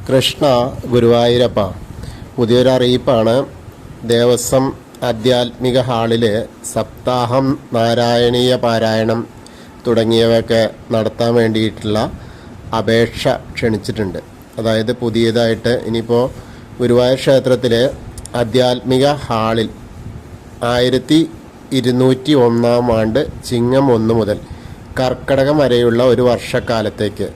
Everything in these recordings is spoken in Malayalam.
കൃഷ്ണ ഗുരുവായൂരപ്പ. പുതിയൊരു അറിയിപ്പാണ്. ദേവസ്വം ആധ്യാത്മിക ഹാളിൽ സപ്താഹം, നാരായണീയ പാരായണം തുടങ്ങിയവയൊക്കെ നടത്താൻ വേണ്ടിയിട്ടുള്ള അപേക്ഷ ക്ഷണിച്ചിട്ടുണ്ട്. അതായത് പുതിയതായിട്ട് ഇനിയിപ്പോൾ ഗുരുവായൂർ ക്ഷേത്രത്തിലെ ആധ്യാത്മിക ഹാളിൽ 1201 ആണ്ട് ചിങ്ങം 1 മുതൽ കർക്കടകം വരെയുള്ള ഒരു വർഷക്കാലത്തേക്ക്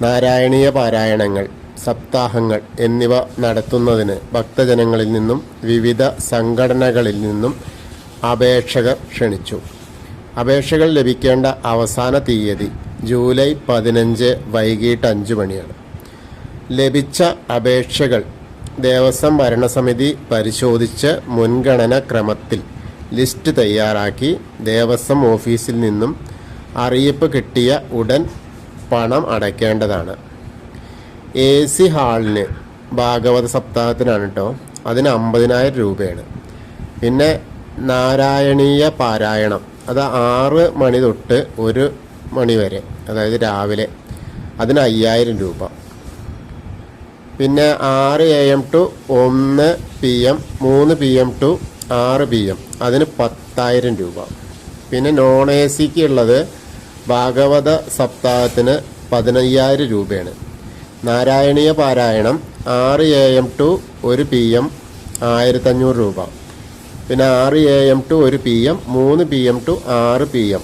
നാരായണീയ പാരായണങ്ങൾ, സപ്താഹങ്ങൾ എന്നിവ നടത്തുന്നതിന് ഭക്തജനങ്ങളിൽ നിന്നും വിവിധ സംഘടനകളിൽ നിന്നും അപേക്ഷകർ ക്ഷണിച്ചു. അപേക്ഷകൾ ലഭിക്കേണ്ട അവസാന തീയതി ജൂലൈ 15 വൈകിട്ട് 5 മണിയാണ്. ലഭിച്ച അപേക്ഷകൾ ദേവസ്വം ഭരണസമിതി പരിശോധിച്ച് മുൻഗണന ക്രമത്തിൽ ലിസ്റ്റ് തയ്യാറാക്കി ദേവസ്വം ഓഫീസിൽ നിന്നും അറിയിപ്പ് കിട്ടിയ ഉടൻ പണം അടയ്ക്കേണ്ടതാണ്. AC ഹാളിന് ഭാഗവത സപ്താഹത്തിനാണ് കേട്ടോ, അതിന് 50,000 രൂപയാണ്. പിന്നെ നാരായണീയ പാരായണം, അത് 6 മണി തൊട്ട് 1 മണി വരെ, അതായത് രാവിലെ, അതിന് 5,000 രൂപ. പിന്നെ 6 AM to 1 PM, 3 PM to 6 PM, അതിന് 10,000 രൂപ. പിന്നെ നോൺ AC ഉള്ളത് ഭാഗവത സപ്താഹത്തിന് 15,000 രൂപയാണ്. നാരായണീയ പാരായണം 6 AM to 1 PM 1,500 രൂപ. പിന്നെ 6 AM to 1 PM, 3 PM to 6 PM,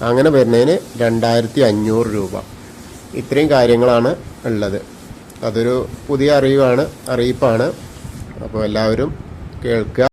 അങ്ങനെ വരുന്നതിന് 2,500 രൂപ. ഇത്രയും കാര്യങ്ങളാണ് ഉള്ളത്. അതൊരു പുതിയ അറിയിപ്പാണ്. അപ്പോൾ എല്ലാവരും കേൾക്കുക.